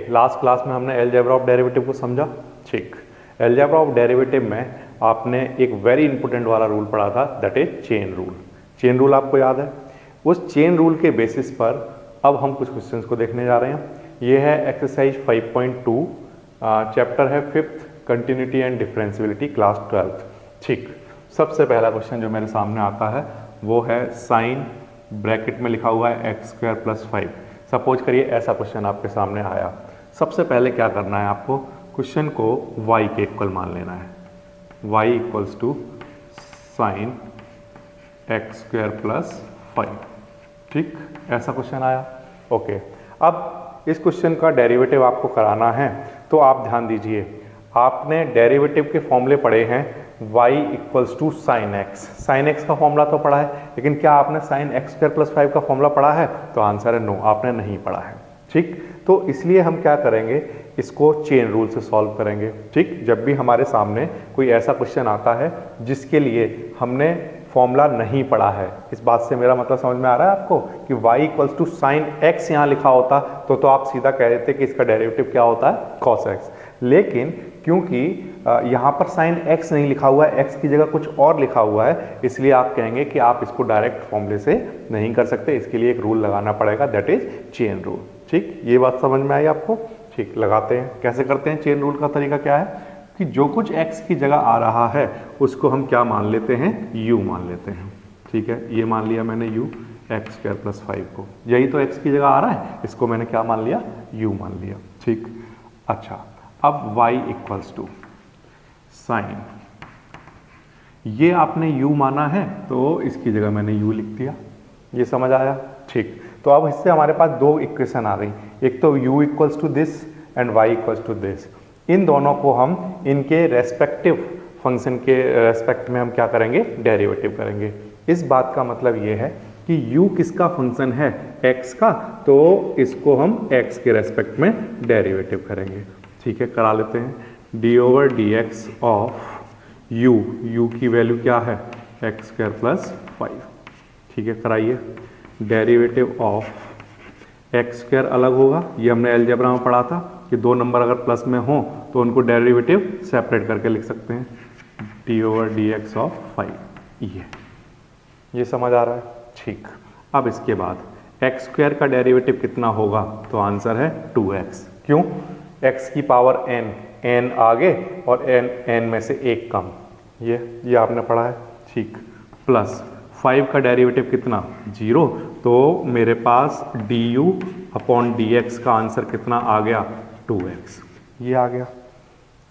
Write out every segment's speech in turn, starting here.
Last class में हमने algebra of derivative को समझा। ठीक, अलजेब्रा ऑफ डेरिवेटिव में आपने एक वेरी इंपॉर्टेंट वाला रूल पढ़ा था, that is chain rule. Chain rule आपको याद है? उस चेन रूल के बेसिस पर अब हम कुछ क्वेश्चंस को देखने जा रहे हैं। ये है एक्सरसाइज 5.2, चैप्टर है 5th, continuity and differentiability, class 12th। ठीक, सबसे पहला क्वेश्चन जो मेरे सामने आता है वो है साइन ब्रैकेट में लिखा हुआ है x² + 5। सपोज करिए ऐसा क्वेश्चन आपके सामने आया। सबसे पहले क्या करना है आपको, क्वेश्चन को y के इक्वल मान लेना है। y = sine x² + 5। ठीक, ऐसा क्वेश्चन आया। ओके, अब इस क्वेश्चन का डेरिवेटिव आपको कराना है तो आप ध्यान दीजिए, आपने डेरिवेटिव के फॉर्मूले पढ़े हैं y = sin x। sin x का फॉर्मूला तो पढ़ा है, लेकिन क्या आपने sin x² + 5 का फॉर्मूला पढ़ा है? तो आंसर है नो, आपने नहीं पढ़ा है। ठीक, तो इसलिए हम क्या करेंगे, इसको चेन रूल से सॉल्व करेंगे। ठीक, जब भी हमारे सामने कोई ऐसा क्वेश्चन आता है जिसके लिए हमने फॉर्मूला नहीं पढ़ा है, इस बात से मेरा मतलब समझ में आ रहा है आपको कि y = sin x यहाँ लिखा होता तो आप सीधा कह देते कि इसका डेरिवेटिव क्या होता है, cos x। लेकिन क्योंकि यहाँ पर sin x नहीं लिखा हुआ है, x की जगह कुछ और लिखा हुआ है, इसलिए आप कहेंगे कि आप इसको डायरेक्ट फॉर्मूले से नहीं कर सकते, इसके लिए एक रूल लगाना पड़ेगा, दैट इज चेन रूल। ठीक, ये बात समझ में आई आपको? ठीक, लगाते हैं। कैसे करते हैं? चेन रूल का तरीका क्या है कि जो कुछ x की जगह आ रहा है उसको हम क्या मान लेते हैं, u मान लेते हैं। ठीक है, ये मान लिया मैंने u x² + 5 को, यही तो x की जगह आ रहा है, इसको मैंने क्या मान लिया, u मान लिया। ठीक, अच्छा, अब y = साइन, ये आपने u माना है तो इसकी जगह मैंने u लिख दिया। ये समझ आया? ठीक, तो अब इससे हमारे पास दो इक्वेशन आ गई, एक तो u = this and y = this. इन दोनों को हम इनके रेस्पेक्टिव फंक्शन के रेस्पेक्ट में हम क्या करेंगे, डेरिवेटिव करेंगे। इस बात का मतलब ये है कि u किसका फंक्शन है, x का, तो इसको हम x के रेस्पेक्ट में डेरिवेटिव करेंगे। ठीक है, करा लेते हैं। d/dx ऑफ u की वैल्यू क्या है, x² + 5। ठीक है, कराइए। डेरिवेटिव ऑफ x² अलग होगा, ये हमने अलजेब्रा में पढ़ा था कि दो नंबर अगर प्लस में हो तो उनको डेरिवेटिव सेपरेट करके लिख सकते हैं। d/dx ऑफ 5, ये समझ आ रहा है? ठीक, अब इसके बाद x² का डेरिवेटिव कितना होगा, तो आंसर है 2x। क्यों? x की पावर n आगे और n में से एक कम, ये आपने पढ़ा है। ठीक, प्लस 5 का डेरिवेटिव कितना, 0, तो मेरे पास du/dx का आंसर कितना आ गया, 2x, ये आ गया।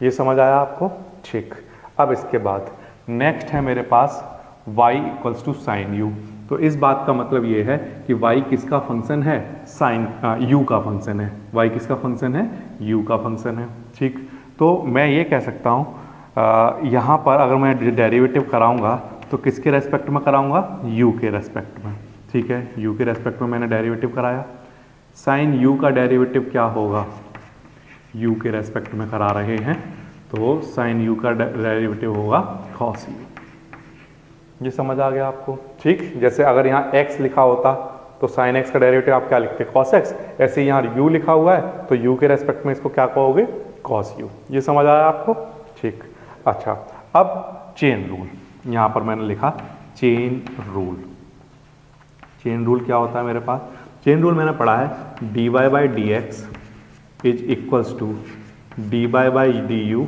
ये समझ आया आपको? ठीक, अब इसके बाद नेक्स्ट है मेरे पास y = sin u। तो इस बात का मतलब ये है कि y किसका फंक्शन है, साइन u का फंक्शन है। y किसका फंक्शन है, u का फंक्शन है। ठीक, तो मैं ये कह सकता हूँ यहाँ पर अगर मैं डेरिवेटिव कराऊंगा तो किसके रेस्पेक्ट में कराऊंगा, u के रेस्पेक्ट में। ठीक है, u के रेस्पेक्ट में मैंने डेरिवेटिव कराया। साइन u का डेरिवेटिव क्या होगा, u के रेस्पेक्ट में करा रहे हैं तो साइन u का डेरिवेटिव होगा cos u। ये समझ आ गया आपको? ठीक, जैसे अगर यहाँ x लिखा होता तो sin x का डेरिवेटिव आप क्या लिखते, cos x। ऐसे ही यहाँ u लिखा हुआ है तो u के रेस्पेक्ट में इसको क्या कहोगे, cos u। ये समझ आया आपको? ठीक, अच्छा, अब चेन रूल, यहाँ पर मैंने लिखा चेन रूल। चेन रूल क्या होता है मेरे पास, चेन रूल मैंने पढ़ा है dy/dx = dy/du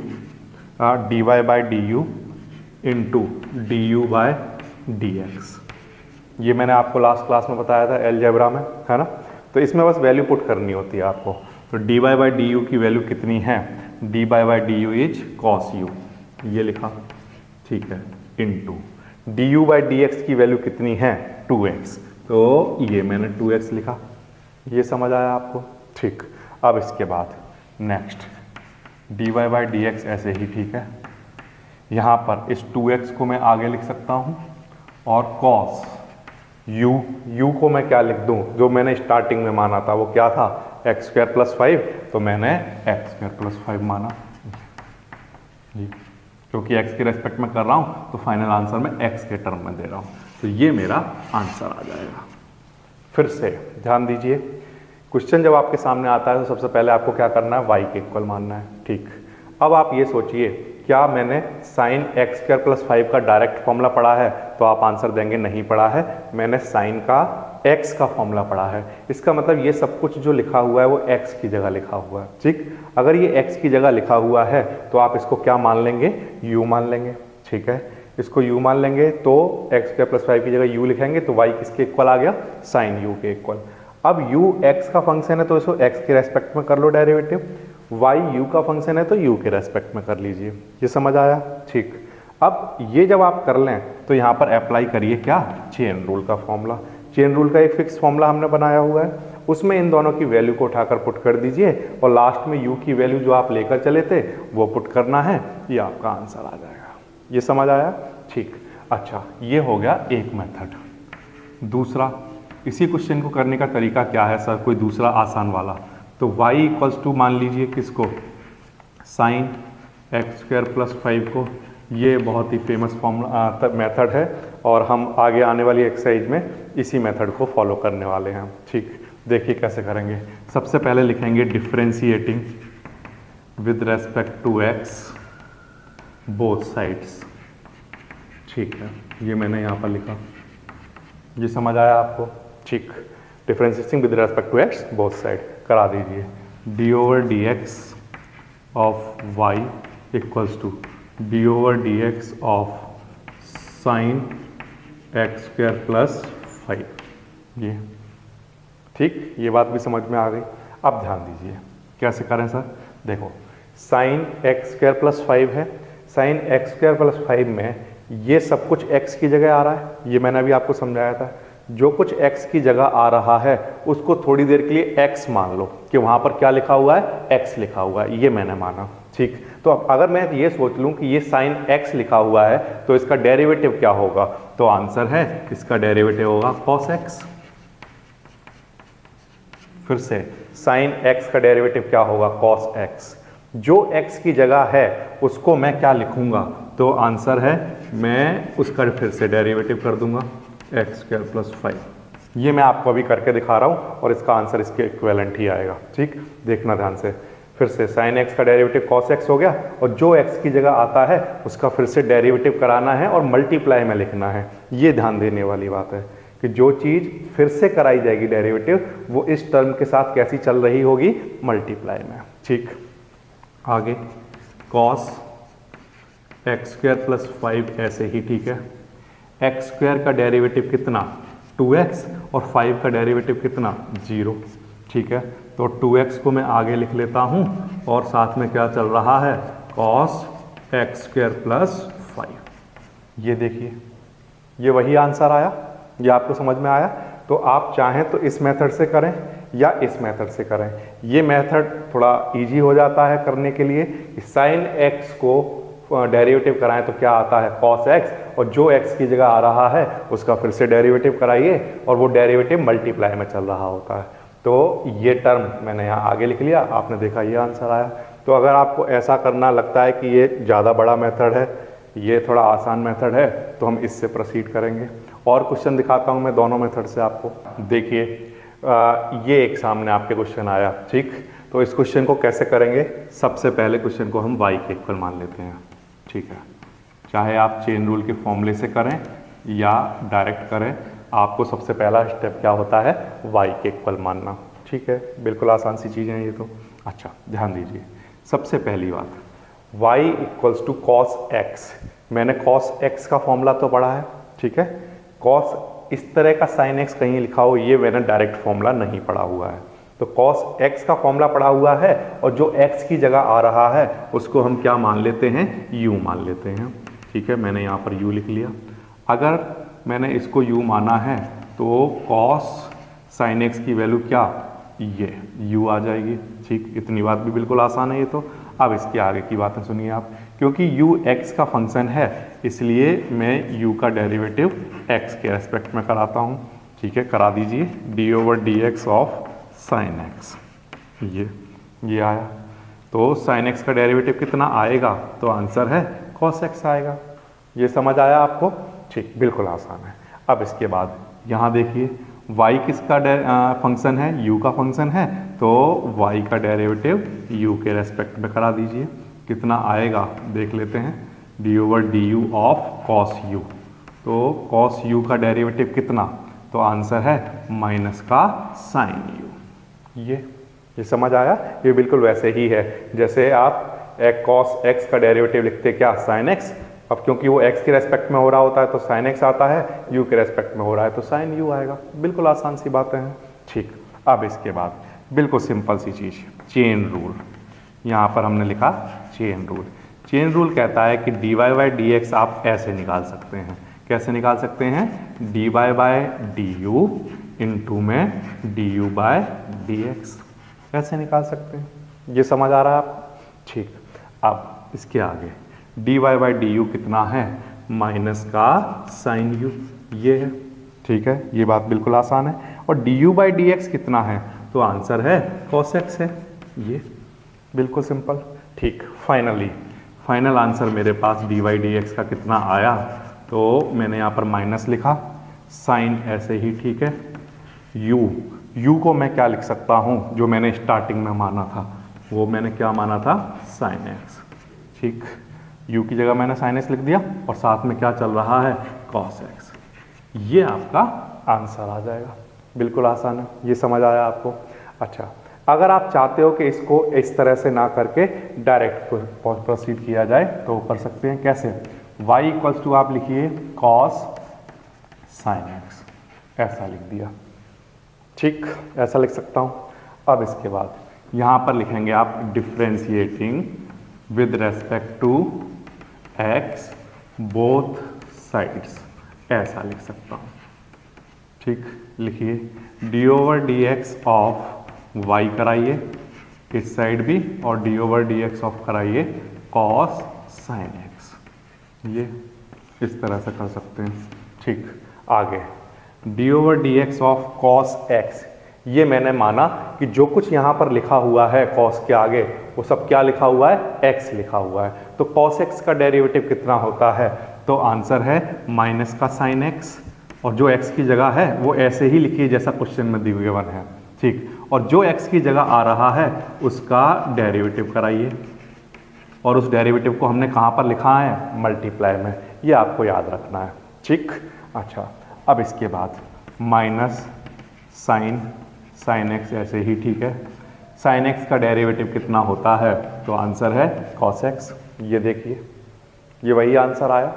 dy/du into du/dx। ये मैंने आपको लास्ट क्लास में बताया था अलजेब्रा में, है ना? तो इसमें बस वैल्यू पुट करनी होती है आपको। तो dy/du की वैल्यू कितनी है, dy/du इज cos u, ये लिखा। ठीक है, इंटू du/dx की वैल्यू कितनी है, 2x, तो ये मैंने 2x लिखा। ये समझ आया आपको? ठीक, अब इसके बाद नेक्स्ट dy/dx ऐसे ही ठीक है। यहाँ पर इस 2x को मैं आगे लिख सकता हूँ और cos u को मैं क्या लिख दूँ, जो मैंने स्टार्टिंग में माना था वो क्या था, x² + 5, तो मैंने x² + 5 माना जी, क्योंकि x के रेस्पेक्ट में कर रहा हूँ तो फाइनल आंसर मैं x के टर्म में दे रहा हूँ, तो ये मेरा आंसर आ जाएगा। फिर से ध्यान दीजिए क्वेश्चन जब आपके सामने आता है तो सबसे पहले आपको क्या करना है, y के इक्वल मानना है। ठीक, अब आप ये सोचिए, क्या मैंने साइन एक्स स्क्वायर प्लस 5 का डायरेक्ट फॉर्मूला पढ़ा है? तो आप आंसर देंगे नहीं पढ़ा है, मैंने साइन का x का फॉर्मूला पढ़ा है। इसका मतलब ये सब कुछ जो लिखा हुआ है वो x की जगह लिखा हुआ है। ठीक, अगर ये x की जगह लिखा हुआ है तो आप इसको क्या मान लेंगे, u मान लेंगे। ठीक है, इसको u मान लेंगे तो एक्स स्क्वायर प्लस 5 की जगह u लिखेंगे तो y किसके इक्वल आ गया, साइन u के इक्वल। अब u x का फंक्शन है तो इसको x के रेस्पेक्ट में कर लो डेरिवेटिव, y u का फंक्शन है तो u के रेस्पेक्ट में कर लीजिए। ये समझ आया? ठीक, अब ये जब आप कर लें तो यहाँ पर अप्लाई करिए क्या, चेन रूल का फॉर्मूला। चेन रूल का एक फिक्स फॉर्मूला हमने बनाया हुआ है, उसमें इन दोनों की वैल्यू को उठाकर पुट कर दीजिए और लास्ट में u की वैल्यू जो आप लेकर चले थे वो पुट करना है, ये आपका आंसर आ जाएगा। ये समझ आया? ठीक, अच्छा ये हो गया एक मेथड। दूसरा, इसी क्वेश्चन को करने का तरीका क्या है सर, कोई दूसरा आसान वाला? तो y इक्वल्स टू मान लीजिए किसको, साइन एक्स स्क्वायर प्लस 5 को। ये बहुत ही फेमस फॉर्मूला मेथड है और हम आगे आने वाली एक्सरसाइज में इसी मेथड को फॉलो करने वाले हैं। ठीक, देखिए कैसे करेंगे। सबसे पहले लिखेंगे differentiating with respect to x both sides. ठीक है, ये मैंने यहाँ पर लिखा, ये समझ आया आपको? ठीक, differentiating with respect to x both side करा दीजिए। D over d x of y equals to d over d x of sine x square plus 5। ये ठीक, ये बात भी समझ में आ गई। अब ध्यान दीजिए कैसे करें सर। देखो, साइन एक्स स्क्वायर प्लस 5 है, साइन एक्स स्क्वायर प्लस 5 में ये सब कुछ x की जगह आ रहा है, ये मैंने अभी आपको समझाया था। जो कुछ x की जगह आ रहा है उसको थोड़ी देर के लिए x मान लो कि वहां पर क्या लिखा हुआ है, x लिखा हुआ है, ये मैंने माना। ठीक, तो अब अगर मैं ये सोच लूं कि ये साइन x लिखा हुआ है तो इसका डेरिवेटिव क्या होगा, तो आंसर है इसका डेरिवेटिव होगा cos x। फिर से साइन x का डेरिवेटिव क्या होगा, cos x। जो x की जगह है उसको मैं क्या लिखूंगा, तो आंसर है मैं उसका फिर से डेरिवेटिव कर दूंगा एक्स स्क्वायर प्लस 5। ये मैं आपको अभी करके दिखा रहा हूँ और इसका आंसर इसके इक्विवेलेंट ही आएगा। ठीक, देखना ध्यान से। फिर से साइन एक्स का डेरिवेटिव cos x हो गया और जो x की जगह आता है उसका फिर से डेरिवेटिव कराना है और मल्टीप्लाई में लिखना है। ये ध्यान देने वाली बात है कि जो चीज़ फिर से कराई जाएगी डेरिवेटिव वो इस टर्म के साथ कैसी चल रही होगी, मल्टीप्लाई में। ठीक, आगे cos एक्स स्क्वायर प्लस 5 ऐसे ही। ठीक है, एक्स स्क्वायर का डेरिवेटिव कितना, 2x और 5 का डेरिवेटिव कितना, 0। ठीक है, तो 2x को मैं आगे लिख लेता हूँ और साथ में क्या चल रहा है, cos एक्स स्क्वायर प्लस 5। ये देखिए, ये वही आंसर आया। ये आपको समझ में आया? तो आप चाहें तो इस मेथड से करें या इस मेथड से करें। ये मेथड थोड़ा इजी हो जाता है करने के लिए। साइन एक्स को डेरिवेटिव कराएं तो क्या आता है, cos x, और जो x की जगह आ रहा है उसका फिर से डेरिवेटिव कराइए और वो डेरिवेटिव मल्टीप्लाई में चल रहा होता है। तो ये टर्म मैंने यहाँ आगे लिख लिया, आपने देखा ये आंसर आया। तो अगर आपको ऐसा करना लगता है कि ये ज़्यादा बड़ा मेथड है, ये थोड़ा आसान मेथड है, तो हम इससे प्रोसीड करेंगे। और क्वेश्चन दिखाता हूँ मैं दोनों मेथड से आपको। देखिए, ये एक सामने आपके क्वेश्चन आया। ठीक, तो इस क्वेश्चन को कैसे करेंगे, सबसे पहले क्वेश्चन को हम y के इक्वल मान लेते हैं। ठीक है, चाहे आप चेन रूल के फॉर्मूले से करें या डायरेक्ट करें, आपको सबसे पहला स्टेप क्या होता है, y के इक्वल मानना। ठीक है, बिल्कुल आसान सी चीज़ें हैं ये तो। अच्छा, ध्यान दीजिए, सबसे पहली बात, y equals to cos x। मैंने cos x का फॉर्मूला तो पढ़ा है। ठीक है, cos इस तरह का sin x कहीं लिखा हो, ये मैंने डायरेक्ट फॉर्मूला नहीं पढ़ा हुआ है। तो cos x का फॉर्मूला पड़ा हुआ है और जो x की जगह आ रहा है उसको हम क्या मान लेते हैं, u मान लेते हैं। ठीक है, मैंने यहाँ पर u लिख लिया। अगर मैंने इसको u माना है तो cos sin x की वैल्यू क्या, ये u आ जाएगी। ठीक, इतनी बात भी बिल्कुल आसान है ये तो। अब इसके आगे की बातें सुनिए आप, क्योंकि u x का फंक्शन है इसलिए मैं u का डेरिवेटिव x के रेस्पेक्ट में कराता हूँ। ठीक है, करा दीजिए, d over d x of sine x. ये आया, तो साइन एक्स का डेरिवेटिव कितना आएगा, तो आंसर है cos x आएगा। ये समझ आया आपको? ठीक, बिल्कुल आसान है। अब इसके बाद यहाँ देखिए, y किसका फंक्शन है, u का फंक्शन है, तो y का डेरिवेटिव u के रेस्पेक्ट में करा दीजिए। कितना आएगा देख लेते हैं, d/du ऑफ cos u। तो cos u का डेरिवेटिव कितना, तो आंसर है माइनस का sin u। ये समझ आया। ये बिल्कुल वैसे ही है जैसे आप cos x का डेरिवेटिव लिखते क्या, sin x। अब क्योंकि वो x के रेस्पेक्ट में हो रहा होता है तो sin x आता है, u के रेस्पेक्ट में हो रहा है तो sin u आएगा। बिल्कुल आसान सी बातें हैं। ठीक, अब इसके बाद बिल्कुल सिंपल सी चीज़, चेन रूल। यहाँ पर हमने लिखा चेन रूल। चेन रूल कहता है कि dy/dx आप ऐसे निकाल सकते हैं। कैसे निकाल सकते हैं, dy/du इंटू में du/dx ऐसे निकाल सकते हैं। ये समझ आ रहा है आप। ठीक, अब इसके आगे dy/du कितना है, माइनस का sin u, ये है। ठीक है, ये बात बिल्कुल आसान है। और du/dx कितना है, तो आंसर है cos x है। ये बिल्कुल सिंपल। ठीक, फाइनल आंसर मेरे पास dy/dx का कितना आया, तो मैंने यहाँ पर माइनस लिखा, साइन ऐसे ही ठीक है, u को मैं क्या लिख सकता हूँ, जो मैंने स्टार्टिंग में माना था, वो मैंने क्या माना था, sin x। ठीक, u की जगह मैंने sin x लिख दिया और साथ में क्या चल रहा है, cos x। ये आपका आंसर आ जाएगा। बिल्कुल आसान है। ये समझ आया आपको। अच्छा, अगर आप चाहते हो कि इसको इस तरह से ना करके डायरेक्ट प्रोसीड किया जाए तो वो कर सकते हैं। कैसे, y इक्वल्स टू आप लिखिए cos sin x, ऐसा लिख दिया। ठीक, ऐसा लिख सकता हूँ। अब इसके बाद यहाँ पर लिखेंगे आप differentiating with respect to x both sides, ऐसा लिख सकता हूँ। ठीक, लिखिए d/dx ऑफ y कराइए इस साइड भी, और d/dx ऑफ कराइए cos sin x। ये इस तरह से कर सकते हैं। ठीक, आगे d/dx ऑफ cos x, ये मैंने माना कि जो कुछ यहाँ पर लिखा हुआ है cos के आगे, वो सब क्या लिखा हुआ है, x लिखा हुआ है। तो cos x का डेरिवेटिव कितना होता है, तो आंसर है माइनस का sin x, और जो x की जगह है वो ऐसे ही लिखिए जैसा क्वेश्चन में गिवन है। ठीक, और जो x की जगह आ रहा है उसका डेरिवेटिव कराइए, और उस डेरिवेटिव को हमने कहाँ पर लिखा है, मल्टीप्लाई में। ये आपको याद रखना है। ठीक, अच्छा, अब इसके बाद माइनस sin x ऐसे ही ठीक है। sin x का डेरिवेटिव कितना होता है, तो आंसर है cos x। ये देखिए, ये वही आंसर आया।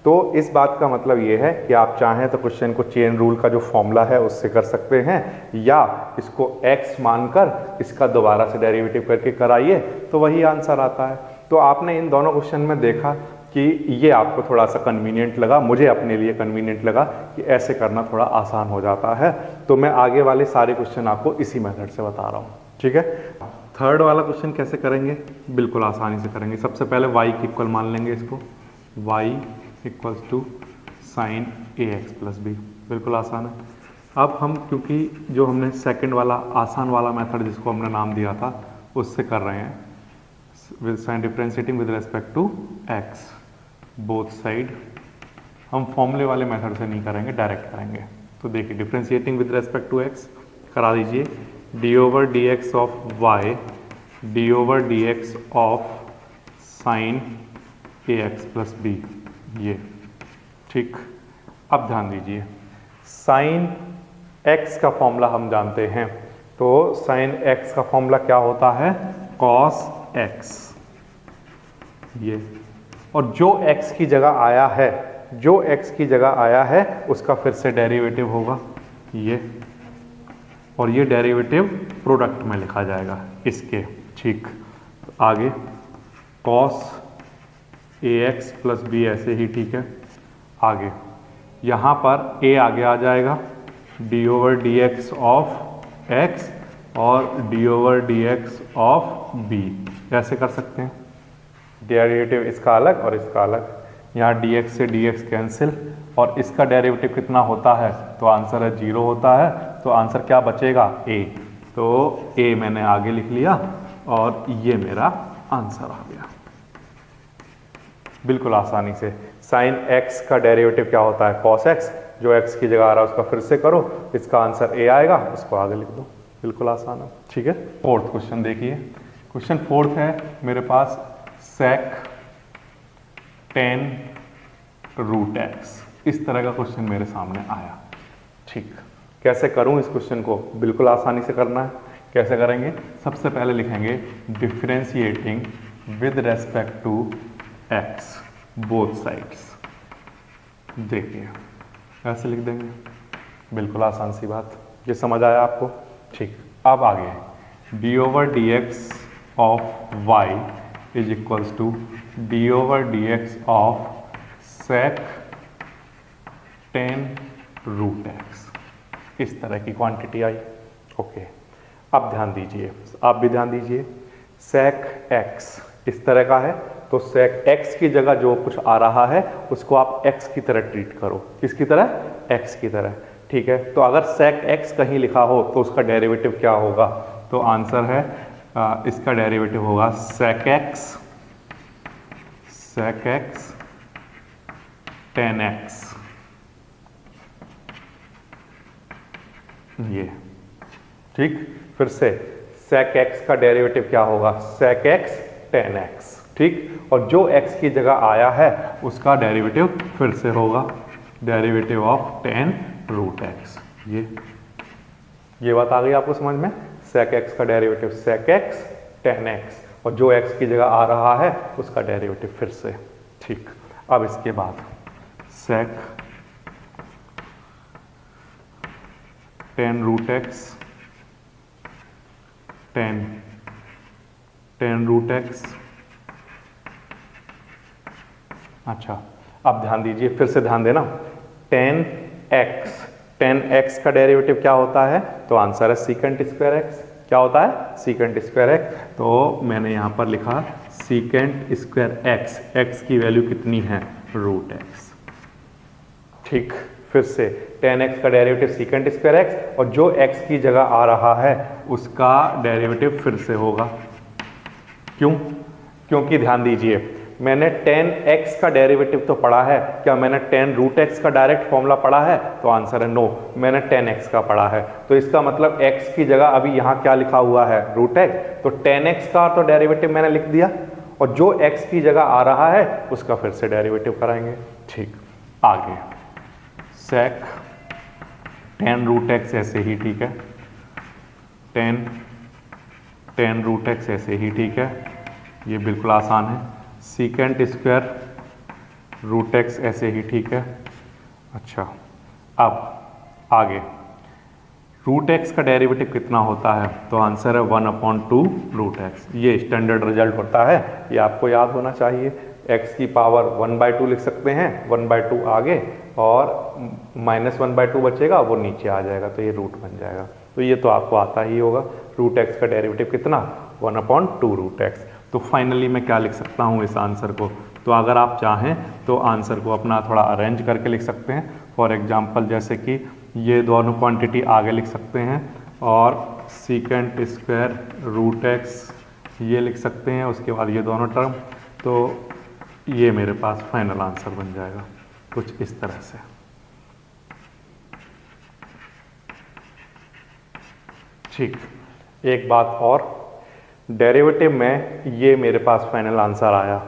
तो इस बात का मतलब ये है कि आप चाहें तो क्वेश्चन को चेन रूल का जो फॉर्मूला है उससे कर सकते हैं, या इसको x मानकर इसका दोबारा से डेरिवेटिव करके कराइए तो वही आंसर आता है। तो आपने इन दोनों क्वेश्चन में देखा कि ये आपको थोड़ा सा कन्वीनियंट लगा, मुझे अपने लिए कन्वीनियंट लगा कि ऐसे करना थोड़ा आसान हो जाता है। तो मैं आगे वाले सारे क्वेश्चन आपको इसी मेथड से बता रहा हूँ। ठीक है, थर्ड वाला क्वेश्चन कैसे करेंगे, बिल्कुल आसानी से करेंगे। सबसे पहले y की इक्वल मान लेंगे इसको, y equals to sine ax plus b, बिल्कुल आसान है। अब हम क्योंकि जो हमने सेकंड वाला आसान वाला मेथड जिसको हमने नाम दिया था उससे कर रहे हैं, with sine differentiating with respect to x both side, हम फॉर्मूले वाले मेथड से नहीं करेंगे, डायरेक्ट करेंगे। तो देखिए differentiating with respect to x करा दीजिए, d/dx of y d/dx of sine ax plus b, ये ठीक। अब ध्यान दीजिए, साइन x का फॉर्मूला हम जानते हैं, तो साइन x का फॉर्मूला क्या होता है, cos x। ये, और जो x की जगह आया है, जो x की जगह आया है उसका फिर से डेरिवेटिव होगा ये, और ये डेरिवेटिव प्रोडक्ट में लिखा जाएगा इसके। ठीक, आगे cos ax प्लस बी ऐसे ही ठीक है। आगे यहाँ पर a आगे आ जाएगा, d/dx ऑफ x और d/dx ऑफ b, ऐसे कर सकते हैं। डेरिवेटिव इसका अलग और इसका अलग, यहाँ dx से dx कैंसिल, और इसका डेरिवेटिव कितना होता है, तो आंसर है 0 होता है। तो आंसर क्या बचेगा, a। तो a मैंने आगे लिख लिया और ये मेरा आंसर आ गया। बिल्कुल आसानी से साइन एक्स का डेरिवेटिव क्या होता है, कॉस एक्स। जो एक्स की जगह आ रहा है उसका फिर से करो, इसका आंसर ए आएगा, इसको आगे लिख दो, बिल्कुल आसान है। ठीक है, फोर्थ क्वेश्चन देखिए। क्वेश्चन फोर्थ है मेरे पास सेक टेन रूट एक्स, इस तरह का क्वेश्चन मेरे सामने आया। ठीक, कैसे करूं इस क्वेश्चन को, बिल्कुल आसानी से करना है। कैसे करेंगे, सबसे पहले लिखेंगे differentiating with respect to x both sides. देखिए ऐसे लिख देंगे, बिल्कुल आसान सी बात, ये समझ आया आपको। ठीक, अब आगे d over d x of y is equals to d over d x of sec ten root x, इस तरह की क्वांटिटी आई। ओके, अब ध्यान दीजिए, आप भी ध्यान दीजिए, सेक एक्स इस तरह का है, तो सेक एक्स की जगह जो कुछ आ रहा है उसको आप एक्स की तरह ट्रीट करो। किसकी तरह, एक्स की तरह। ठीक है, तो अगर सेक एक्स कहीं लिखा हो तो उसका डेरिवेटिव क्या होगा, तो आंसर है इसका डेरिवेटिव होगा सेक एक्स टेन एक्स। ये ठीक, फिर से सेक एक्स का डेरिवेटिव क्या होगा, सेक एक्स टेन एक्स। ठीक, और जो एक्स की जगह आया है उसका डेरिवेटिव फिर से होगा derivative of tan root x. ये बात आ गई आपको समझ में, सेक एक्स का derivative sec x tan x, और जो एक्स की जगह आ रहा है उसका डेरिवेटिव फिर से। ठीक, अब इसके बाद sec ten root x ten root x. अच्छा, अब ध्यान दीजिए, फिर से ध्यान देना, टेन एक्स का डेरिवेटिव क्या होता है, तो आंसर है सीकेंट स्क्वायर एक्स। क्या होता है, सीकेंट स्क्वायर एक्स। तो मैंने यहां पर लिखा सीकेंट स्क्वायर एक्स, एक्स की वैल्यू कितनी है, रूट एक्स। ठीक, फिर से टेन एक्स का डेरिवेटिव सीकेंट स्क्वायर एक्स, और जो एक्स की जगह आ रहा है उसका डेरिवेटिव फिर से होगा। क्यों, क्योंकि ध्यान दीजिए, मैंने टेन एक्स का डेरिवेटिव तो पढ़ा है, क्या मैंने टेन रूट एक्स का डायरेक्ट फॉर्मूला पढ़ा है, तो आंसर है नो, मैंने टेन एक्स का पढ़ा है। तो इसका मतलब एक्स की जगह अभी यहाँ क्या लिखा हुआ है, रूट एक्स, तो टेन एक्स का तो डेरिवेटिव मैंने लिख दिया, और जो एक्स की जगह आ रहा है उसका फिर से डेरिवेटिव कराएंगे। ठीक, आगे सेक टेन रूट एक्स ऐसे ही ठीक है, टेन रूट एक्स ऐसे ही ठीक है, ये बिल्कुल आसान है। सीकेंट स्क्वायर रूट एक्स ऐसे ही ठीक है। अच्छा, अब आगे रूट एक्स का डेरिवेटिव कितना होता है, तो आंसर है 1/2 रूट एक्स। ये स्टैंडर्ड रिजल्ट होता है, ये आपको याद होना चाहिए। एक्स की पावर 1/2 लिख सकते हैं, 1/2 आगे और -1/2 बचेगा, वो नीचे आ जाएगा, तो ये रूट बन जाएगा। तो ये तो आपको आता ही होगा, रूट एक्स का डेरिवेटिव कितना, 1/2 रूट एक्स। तो फाइनली मैं क्या लिख सकता हूँ इस आंसर को, तो अगर आप चाहें तो आंसर को अपना थोड़ा अरेंज करके लिख सकते हैं। फॉर एग्जांपल जैसे कि ये दोनों क्वांटिटी आगे लिख सकते हैं, और सीकेंट स्क्वायर रूट एक्स ये लिख सकते हैं, उसके बाद ये दोनों टर्म, तो ये मेरे पास फाइनल आंसर बन जाएगा कुछ इस तरह से। ठीक, एक बात और, डेरिवेटिव में ये मेरे पास फाइनल आंसर आया।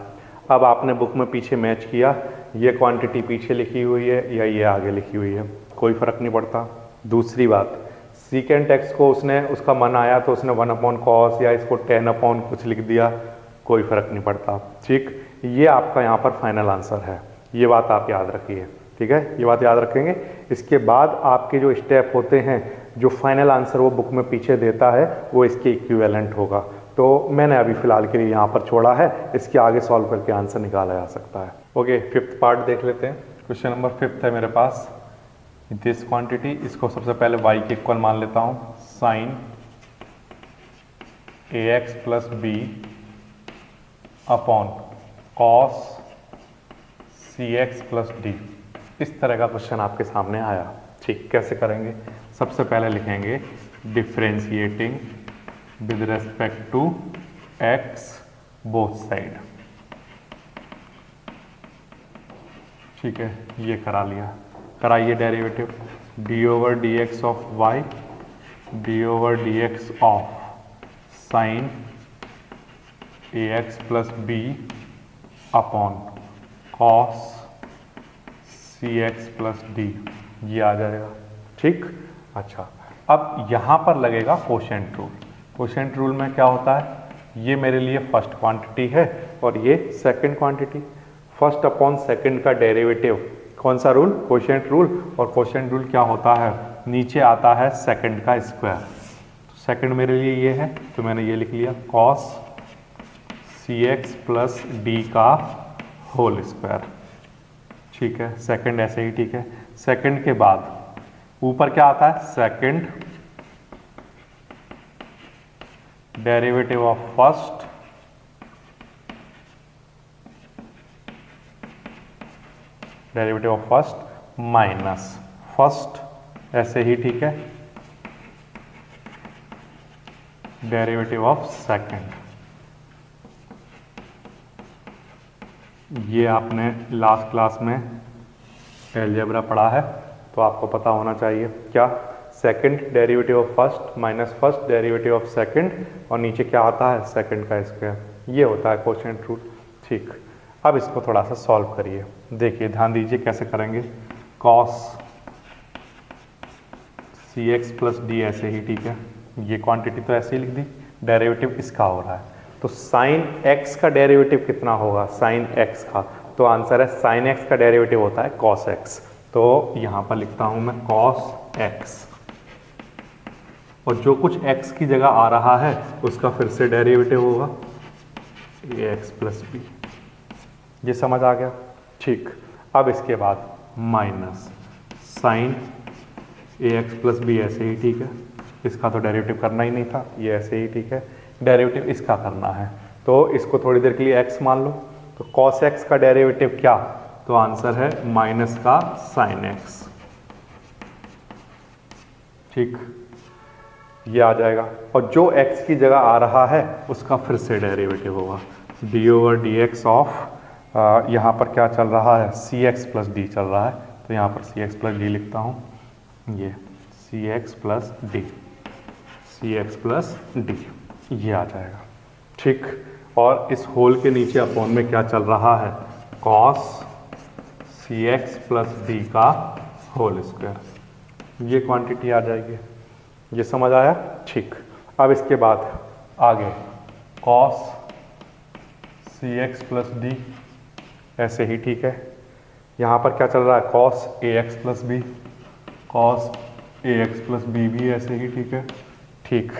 अब आपने बुक में पीछे मैच किया, ये क्वांटिटी पीछे लिखी हुई है या ये आगे लिखी हुई है, कोई फर्क नहीं पड़ता। दूसरी बात, सीकेंट एक्स को उसका मन आया तो उसने 1/cos या इसको 10/ कुछ लिख दिया, कोई फर्क नहीं पड़ता। ठीक, ये आपका यहाँ पर फाइनल आंसर है, ये बात आप याद रखिए। ठीक है, ये बात याद रखेंगे। इसके बाद आपके जो स्टेप होते हैं, जो फाइनल आंसर वो बुक में पीछे देता है, वो इसके इक्विवेलेंट होगा। तो मैंने अभी फिलहाल के लिए यहाँ पर छोड़ा है, इसके आगे सॉल्व करके आंसर निकाला जा सकता है। ओके, फिफ्थ पार्ट देख लेते हैं। क्वेश्चन नंबर 5 है मेरे पास, दिस क्वांटिटी, इसको सबसे पहले y के इक्वल मान लेता हूँ, sine ax + b upon cos cx + d। इस तरह का क्वेश्चन आपके सामने आया। ठीक, कैसे करेंगे, सबसे पहले लिखेंगे differentiating with respect to x both side. ठीक है, ये करा लिया। कराइए derivative d over d x of y d over d x of sine a x plus b upon cos c x plus d, ये आ जाएगा। ठीक, अच्छा अब यहाँ पर लगेगा कोशेंट रूल। कोशेंट रूल में क्या होता है, ये मेरे लिए फर्स्ट क्वांटिटी है और ये second quantity. First upon second का डेरिवेटिव कौन सा रूल, कोशेंट रूल। और कोशेंट रूल क्या होता है, नीचे आता है सेकंड का स्क्वायर। तो सेकंड मेरे लिए ये है, तो मैंने ये लिख लिया cos c x plus D का होल स्क्वायर। ठीक है, सेकंड ऐसे ही ठीक है। सेकंड के बाद ऊपर क्या आता है, second derivative of first derivative of first minus first ऐसे ही ठीक है, डेरिवेटिव ऑफ सेकंड। ये आपने लास्ट क्लास में अलजेब्रा पढ़ा है तो आपको पता होना चाहिए। क्या, second derivative of first minus first derivative of second और नीचे क्या आता है, सेकंड का स्क्वायर। ये होता है कोशेंट रूल। ठीक, अब इसको थोड़ा सा सॉल्व करिए। देखिए, ध्यान दीजिए कैसे करेंगे। Cos c x plus D ऐसे ही ठीक है, ये क्वांटिटी तो ऐसे ही लिख दी, डेरिवेटिव इसका हो रहा है। तो साइन एक्स का डेरिवेटिव कितना होगा, साइन एक्स का, तो आंसर है साइन एक्स का डेरिवेटिव होता है कॉस एक्स। तो यहाँ पर लिखता हूँ मैं कॉस एक्स, और जो कुछ x की जगह आ रहा है उसका फिर से डेरिवेटिव होगा ए एक्स प्लस बी। ये समझ आ गया। ठीक, अब इसके बाद minus sign a x plus b ऐसे ही ठीक है, इसका तो डेरिवेटिव करना ही नहीं था, ये ऐसे ही ठीक है, डेरिवेटिव इसका करना है तो इसको थोड़ी देर के लिए x मान लो। तो cos x का डेरिवेटिव क्या, तो आंसर है माइनस का साइन x। ठीक, ये आ जाएगा, और जो x की जगह आ रहा है उसका फिर से डेरिवेटिव होगा D over d x of, यहाँ पर क्या चल रहा है, सी एक्स प्लस डी चल रहा है, तो यहाँ पर सी एक्स प्लस डी लिखता हूँ, ये सी एक्स प्लस डी, सी एक्स प्लस डी, ये आ जाएगा। ठीक, और इस होल के नीचे अपॉन में क्या चल रहा है, cos c x plus D का होल स्क्वायर, ये क्वांटिटी आ जाएगी। ये समझ आया। ठीक, अब इसके बाद आगे cos c x plus D ऐसे ही ठीक है, यहाँ पर क्या चल रहा है, cos a x plus B, cos a x plus B भी ऐसे ही ठीक है। ठीक,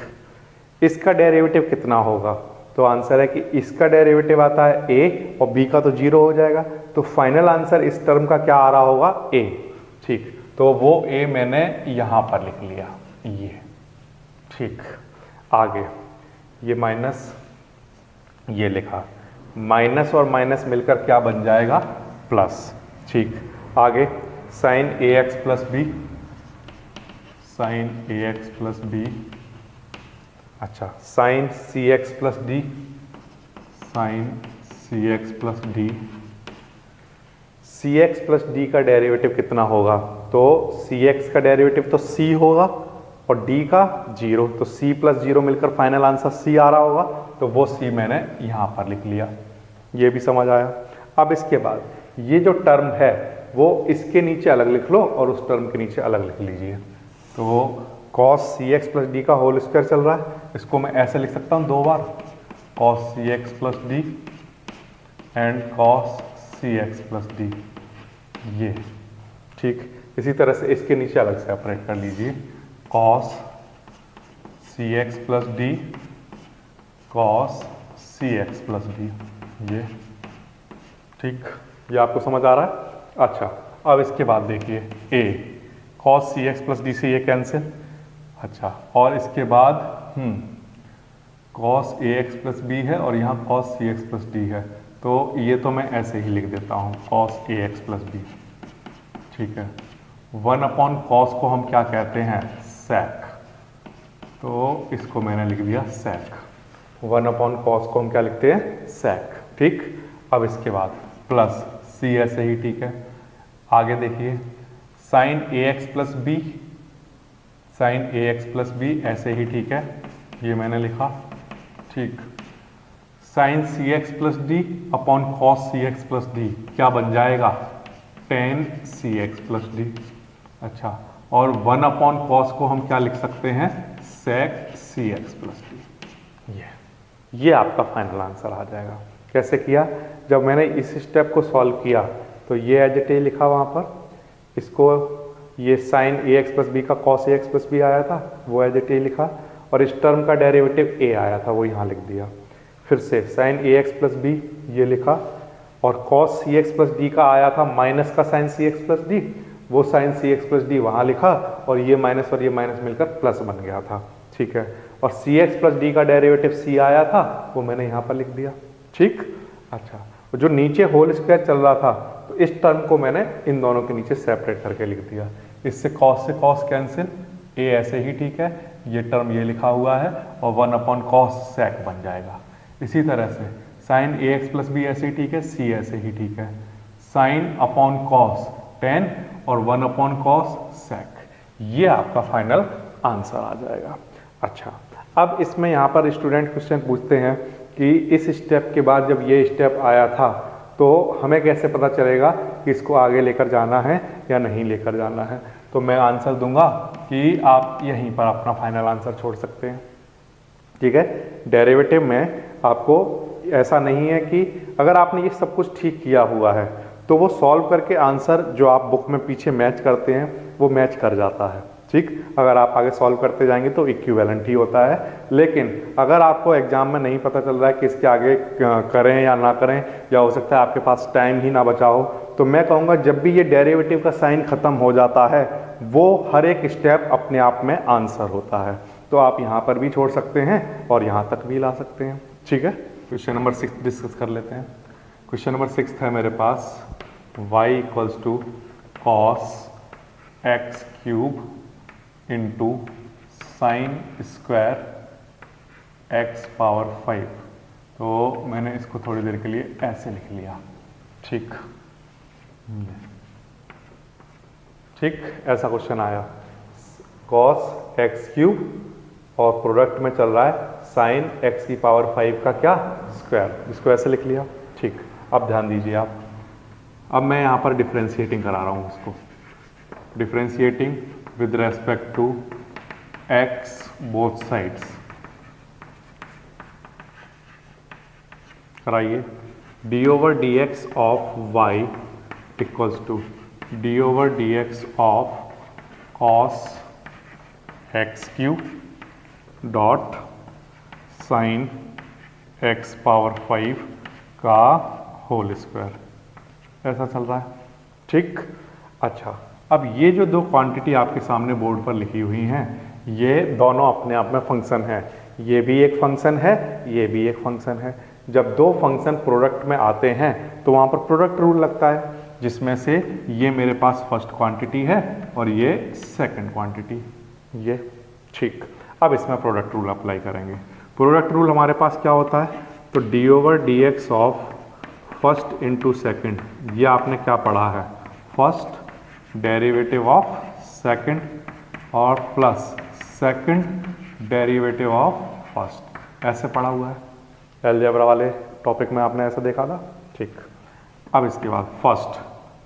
इसका डेरिवेटिव कितना होगा, तो आंसर है कि इसका डेरिवेटिव आता है a और b का तो 0 हो जाएगा, तो फाइनल आंसर इस टर्म का क्या आ रहा होगा, a। ठीक, तो वो a मैंने यहाँ पर लिख लिया, ये। ठीक, आगे ये माइनस, ये लिखा, माइनस और माइनस मिलकर क्या बन जाएगा, प्लस। ठीक, आगे sign a x plus b, sine a x plus B, अच्छा sign c x plus D, sign c x plus D. सी एक्स प्लस डी का डेरिवेटिव कितना होगा, तो सी एक्स का डेरिवेटिव तो c होगा और d का 0, तो c प्लस 0 मिलकर फाइनल आंसर c आ रहा होगा, तो वो c मैंने यहाँ पर लिख लिया। ये भी समझ आया। अब इसके बाद ये जो टर्म है वो इसके नीचे अलग लिख लो और उस टर्म के नीचे अलग लिख लीजिए। तो cos c x plus D का होल स्क्वायर चल रहा है, इसको मैं ऐसे लिख सकता हूँ दो बार, cos c x plus d and cos c x plus d, ये। ठीक, इसी तरह से इसके नीचे अलग सेपरेट कर लीजिए, cos c x plus D, cos c x plus d, ये। ठीक, ये आपको समझ आ रहा है। अच्छा, अब इसके बाद देखिए a, cos c x plus d से ये कैंसिल। अच्छा, और इसके बाद cos a x plus b है और यहाँ cos c x plus d है, तो ये तो मैं ऐसे ही लिख देता हूँ, cos a x plus B. ठीक है, 1 अपॉन कॉस को हम क्या कहते हैं, सेक, तो इसको मैंने लिख दिया सेक। 1 अपॉन कॉस को हम क्या लिखते हैं, सेक। ठीक, अब इसके बाद प्लस सी ऐसे ही ठीक है, आगे देखिए sine a x plus b, sine a x plus b ऐसे ही ठीक है, ये मैंने लिखा। ठीक, sine c x plus d upon cos c x plus d क्या बन जाएगा, tan c x plus d. अच्छा, और 1 अपॉन कॉस को हम क्या लिख सकते हैं, सेक सी एक्स प्लस डी। ये आपका फाइनल आंसर आ जाएगा। कैसे किया, जब मैंने इस स्टेप को सॉल्व किया तो ये एज इट इज लिखा वहाँ पर, इसको ये sign a x plus B का cos a x plus B आया था वो एज इट इज लिखा, और इस टर्म का डेरिवेटिव ए आया था वो यहाँ लिख दिया। फिर से sign a x plus b ये लिखा, और cos c x plus D का आया था माइनस का sign c x plus D, वो sign c x plus D वहाँ लिखा, और ये माइनस मिलकर प्लस बन गया था। ठीक है, और सी एक्स प्लस डी का डेरिवेटिव सी आया था वो मैंने यहाँ पर लिख दिया। ठीक, अच्छा, जो नीचे होल स्क्वायर चल रहा था तो इस टर्म को मैंने इन दोनों के नीचे सेपरेट करके लिख दिया। इससे कॉस कैंसिल, ए ऐसे ही ठीक है, ये टर्म ये लिखा हुआ है, और 1 अपॉन कॉस सेक बन जाएगा। इसी तरह से sign a x plus b ऐसे ही ठीक है, सी ऐसे ही ठीक है, साइन अपॉन कॉस 10 और 1 अपॉन कॉस सेक, ये आपका फाइनल आंसर आ जाएगा। अच्छा, अब इसमें यहाँ पर स्टूडेंट क्वेश्चन पूछते हैं कि इस स्टेप के बाद जब ये स्टेप आया था तो हमें कैसे पता चलेगा कि इसको आगे लेकर जाना है या नहीं लेकर जाना है। तो मैं आंसर दूंगा कि आप यहीं पर अपना फाइनल आंसर छोड़ सकते हैं। ठीक है, डेरिवेटिव में आपको ऐसा नहीं है कि अगर आपने ये सब कुछ ठीक किया हुआ है तो वो सॉल्व करके आंसर जो आप बुक में पीछे मैच करते हैं वो मैच कर जाता है। ठीक, अगर आप आगे सॉल्व करते जाएंगे तो इक्विवेलेंट ही होता है। लेकिन अगर आपको एग्जाम में नहीं पता चल रहा है कि इसके आगे करें या ना करें, या हो सकता है आपके पास टाइम ही ना बचा हो, तो मैं कहूँगा जब भी ये डेरिवेटिव का साइन खत्म हो जाता है वो हर एक स्टेप अपने आप में आंसर होता है। तो आप यहाँ पर भी छोड़ सकते हैं और यहाँ तक भी ला सकते हैं। ठीक है, क्वेश्चन नंबर 6 डिस्कस कर लेते हैं। क्वेश्चन नंबर 6 है मेरे पास, y equals to cos x cube into sine square x power 5। तो मैंने इसको थोड़ी देर के लिए ऐसे लिख लिया। ठीक, ठीक, ऐसा क्वेश्चन आया, कॉस एक्स क्यूब और प्रोडक्ट में चल रहा है साइन एक्स की पावर 5 का क्या, स्क्वायर, इसको ऐसे लिख लिया। ठीक, अब ध्यान दीजिए आप, अब मैं यहाँ पर डिफ्रेंशिएटिंग करा रहा हूँ इसको, differentiating with respect to x both sides कराइए। d over dx of y equals to d over dx of cos x cube dot sin x power 5 का होल स्क्वायर, ऐसा चल रहा है। ठीक, अच्छा, अब ये जो दो क्वांटिटी आपके सामने बोर्ड पर लिखी हुई हैं ये दोनों अपने आप में फंक्शन है, ये भी एक फंक्शन है, ये भी एक फंक्शन है। जब दो फंक्शन प्रोडक्ट में आते हैं तो वहाँ पर प्रोडक्ट रूल लगता है, जिसमें से ये मेरे पास फर्स्ट क्वांटिटी है और ये सेकंड क्वांटिटी, ये। ठीक, अब इसमें प्रोडक्ट रूल अप्लाई करेंगे। प्रोडक्ट रूल हमारे पास क्या होता है, तो D over d x of first into second, ये आपने क्या पढ़ा है, फर्स्ट डेरिवेटिव ऑफ सेकंड और plus second derivative of first, ऐसे पढ़ा हुआ है अलजेब्रा वाले टॉपिक में, आपने ऐसा देखा था। ठीक, अब इसके बाद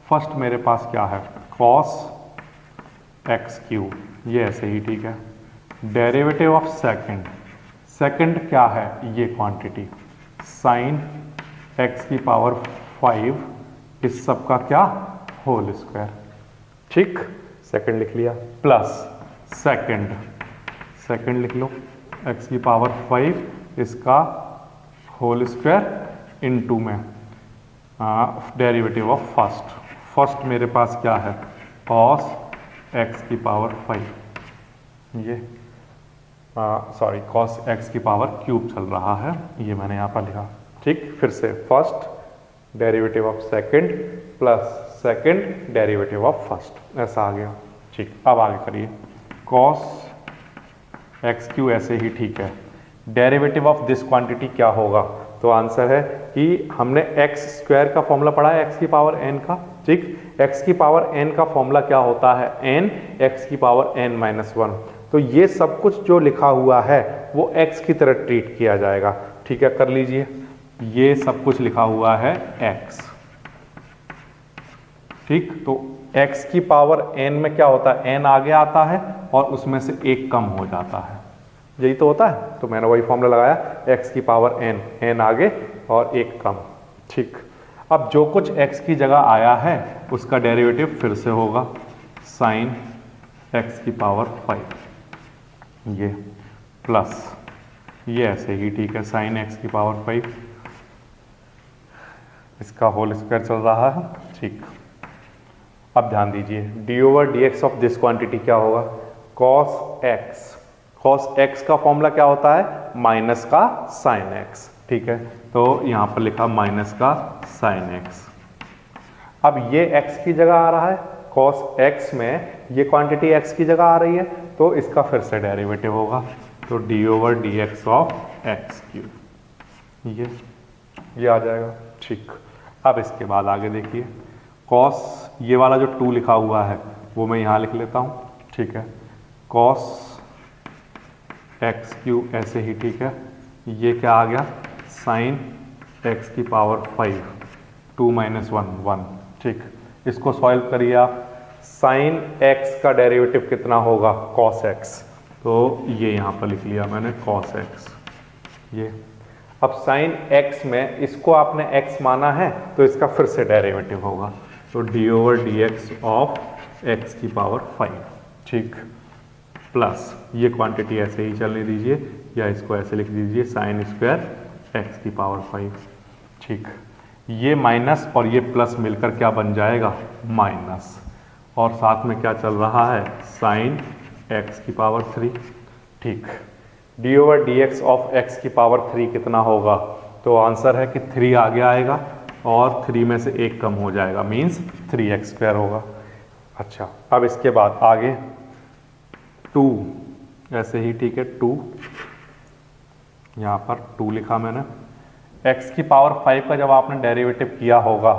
फर्स्ट मेरे पास क्या है, कॉस एक्स क्यूब, ये ऐसे ही ठीक है। डेरिवेटिव ऑफ सेकंड क्या है, ये क्वांटिटी साइन एक्स की पावर 5, इस सब का क्या, होल स्क्वायर। ठीक, सेकंड लिख लिया, प्लस सेकंड लिख लो, x की पावर 5 इसका होल स्क्वायर इनटू में डेरिवेटिव ऑफ फर्स्ट मेरे पास क्या है, cos x की पावर 5, ये सॉरी cos x की पावर क्यूब चल रहा है, ये मैंने यहाँ पर लिखा। ठीक, फिर से first derivative of second plus second derivative of first, ऐसा आ गया। ठीक, अब आगे करिए, cos एक्स क्यू ऐसे ही ठीक है। डेरिवेटिव ऑफ दिस क्वांटिटी क्या होगा, तो आंसर है कि हमने एक्स स्क्वायर का फॉर्मूला पढ़ा है एक्स की पावर एन का, ठीक। एक्स की पावर एन का फॉर्मूला क्या होता है, एन एक्स की पावर एन माइनस 1। तो ये सब कुछ जो लिखा हुआ है वो एक्स की तरह ट्रीट किया जाएगा, ठीक है। कर लीजिए, ये सब कुछ लिखा हुआ है एक्स, ठीक। तो x की पावर n में क्या होता है, n आगे आता है और उसमें से एक कम हो जाता है, यही तो होता है। तो मैंने वही फॉर्मूला लगाया, x की पावर n आगे और एक कम, ठीक। अब जो कुछ x की जगह आया है उसका डेरिवेटिव फिर से होगा साइन x की पावर 5, ये प्लस ये ऐसे ही, ठीक है, साइन x की पावर 5, इसका होल स्क्वायर चल रहा है, ठीक। अब ध्यान दीजिए, d over d x of this quantity क्या होगा, कॉस एक्स। कॉस एक्स का फॉर्मूला क्या होता है, माइनस का साइन एक्स, ठीक है। तो यहां पर लिखा माइनस का साइन एक्स। अब ये एक्स की जगह आ रहा है, कॉस एक्स में ये क्वांटिटी एक्स की जगह आ रही है, तो इसका फिर से डेरिवेटिव होगा, तो D over d x of x cube, ये आ जाएगा, ठीक। अब इसके बाद आगे देखिए, कॉस ये वाला जो 2 लिखा हुआ है वो मैं यहाँ लिख लेता हूँ, ठीक है, कॉस एक्स क्यूब ऐसे ही, ठीक है। ये क्या आ गया, साइन एक्स की पावर 5, 2 माइनस 1 1, ठीक। इसको सॉल्व करिए आप, साइन एक्स का डेरिवेटिव कितना होगा, कॉस एक्स, तो ये यहाँ पर लिख लिया मैंने कॉस एक्स, ये। अब साइन एक्स में इसको आपने एक्स माना है तो इसका फिर से डेरिवेटिव होगा, तो D over d x of x की पावर 5, ठीक, प्लस ये क्वांटिटी ऐसे ही चलने दीजिए या इसको ऐसे लिख दीजिए साइन स्क्वायर एक्स की पावर 5, ठीक। ये माइनस और ये प्लस मिलकर क्या बन जाएगा, माइनस, और साथ में क्या चल रहा है, साइन एक्स की पावर 3, ठीक। D over d x of x की पावर 3 कितना होगा, तो आंसर है कि 3 आगे आएगा और 3 में से एक कम हो जाएगा, मीन्स 3x स्क्वायर होगा। अच्छा, अब इसके बाद आगे 2 ऐसे ही, ठीक है, 2 यहाँ पर 2 लिखा मैंने। x की पावर 5 का जब आपने डेरिवेटिव किया होगा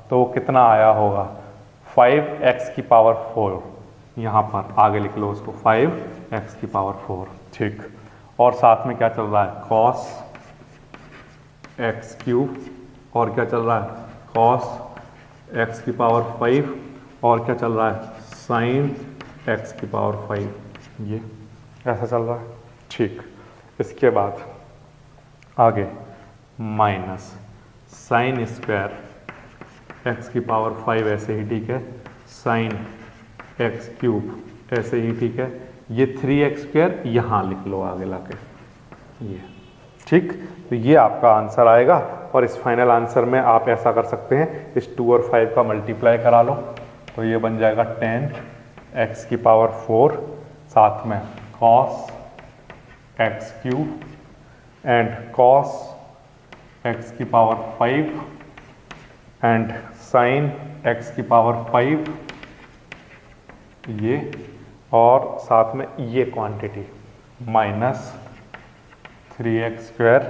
तो वो कितना आया होगा, 5x की पावर 4, यहाँ पर आगे लिख लो उसको, 5x की पावर 4, ठीक। और साथ में क्या चल रहा है, cos x क्यूब, और क्या चल रहा है, cos x की पावर 5, और क्या चल रहा है, sin x की पावर 5, ये ऐसा चल रहा है, ठीक। इसके बाद आगे माइनस साइन स्क्वायर x की पावर 5 ऐसे ही, ठीक है, साइन x क्यूब ऐसे ही, ठीक है। ये 3x स्क्वायर यहाँ लिख लो आगे लाके, ये, ठीक। तो ये आपका आंसर आएगा, और इस फाइनल आंसर में आप ऐसा कर सकते हैं, इस 2 और 5 का मल्टीप्लाई करा लो, तो ये बन जाएगा 10x की पावर 4, साथ में cos x cube and cos x की पावर 5 एंड sin x की पावर 5, ये, और साथ में ये quantity minus 3x square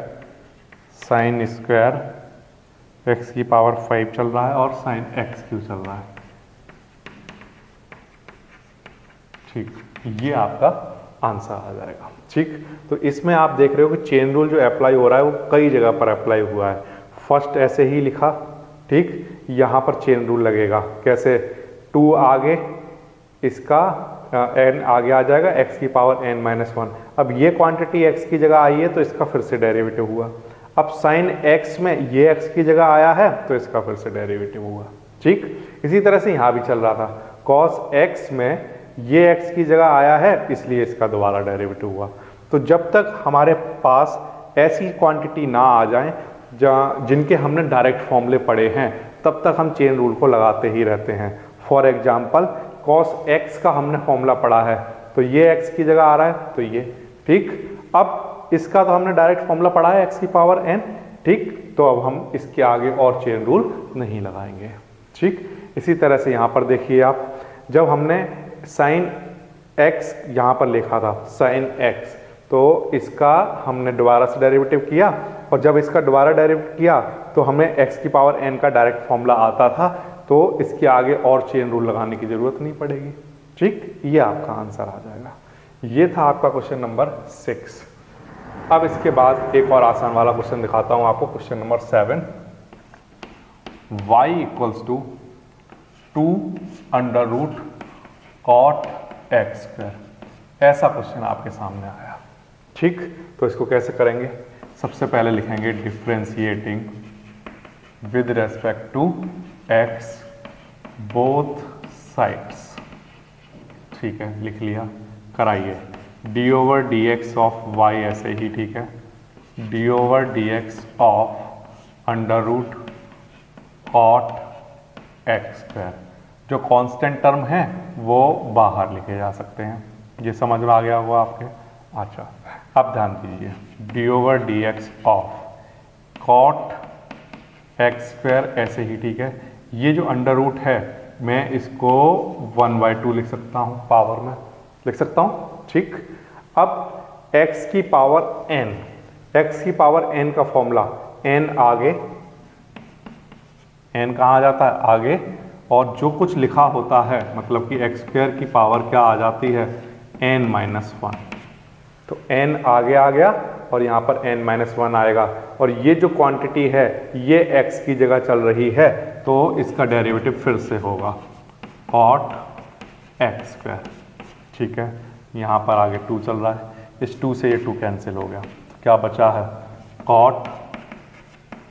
sine square x की पावर 5 चल रहा है और साइन x क्यू चल रहा है, ठीक। ये आपका आंसर आ जाएगा, ठीक। तो इसमें आप देख रहे हो कि चेन रूल जो अप्लाई हो रहा है वो कई जगह पर अप्लाई हुआ है। फर्स्ट ऐसे ही लिखा, ठीक, यहाँ पर चेन रूल लगेगा, कैसे, 2 आगे, इसका n आगे आ जाएगा, x की पावर n माइनस 1। अब ये क्वांटिटी x की जगह आई है तो इसका फिर से डेरिवेटिव हुआ। अब साइन x में ये x की जगह आया है तो इसका फिर से डेरिवेटिव हुआ, ठीक। इसी तरह से यहाँ भी चल रहा था, cos x में ये x की जगह आया है इसलिए इसका दोबारा डेरिवेटिव हुआ। तो जब तक हमारे पास ऐसी क्वांटिटी ना आ जाए जिनके हमने डायरेक्ट फॉर्मूले पढ़े हैं, तब तक हम चेन रूल को लगाते ही रहते हैं। फॉर एग्जाम्पल, cos x का हमने फॉर्मूला पढ़ा है तो ये x की जगह आ रहा है तो ये, ठीक। अब इसका तो हमने डायरेक्ट फॉर्मूला पढ़ा है x की पावर n, ठीक। तो अब हम इसके आगे और चेन रूल नहीं लगाएंगे, ठीक। इसी तरह से यहाँ पर देखिए आप, जब हमने साइन x यहाँ पर लिखा था साइन x, तो इसका हमने दोबारा से डेरिवेटिव किया, और जब इसका दोबारा डेरिवेटिव किया तो हमें x की पावर n का डायरेक्ट फॉर्मूला आता था, तो इसके आगे और चेन रूल लगाने की जरूरत नहीं पड़ेगी। ठीक, ये आपका आंसर आ जाएगा। ये था आपका क्वेश्चन नंबर 6। अब इसके बाद एक और आसान वाला क्वेश्चन दिखाता हूं आपको, question number 7। y equals to 2 under root cot x square, ऐसा क्वेश्चन आपके सामने आया। ठीक, तो इसको कैसे करेंगे? सबसे पहले लिखेंगे differentiating with respect to x both sides. ठीक है, लिख लिया। कराइए d over d x of y ऐसे ही, ठीक है, d over d x of under root cot x square. जो कांस्टेंट टर्म है वो बाहर लिखे जा सकते हैं। ये समझ में आ गया होगा आपके? अच्छा, अब ध्यान दीजिए, d over d x of cot x square ऐसे ही, ठीक है। ये जो अंडर रूट है मैं इसको 1/2 लिख सकता हूँ, पावर में लिख सकता हूँ। ठीक, अब x की पावर n, x की पावर n का फॉर्मूला, n आगे, n कहाँ आ जाता है? आगे, और जो कुछ लिखा होता है मतलब कि एक्स स्क्वायर की पावर क्या आ जाती है? n-1। तो n आगे आ गया और यहाँ पर n-1 आएगा, और ये जो क्वांटिटी है ये x की जगह चल रही है, तो इसका डेरिवेटिव फिर से होगा कॉट एक्स स्क्वायर। ठीक है, यहाँ पर आगे 2 चल रहा है, इस 2 से ये 2 कैंसिल हो गया, तो क्या बचा है? कॉट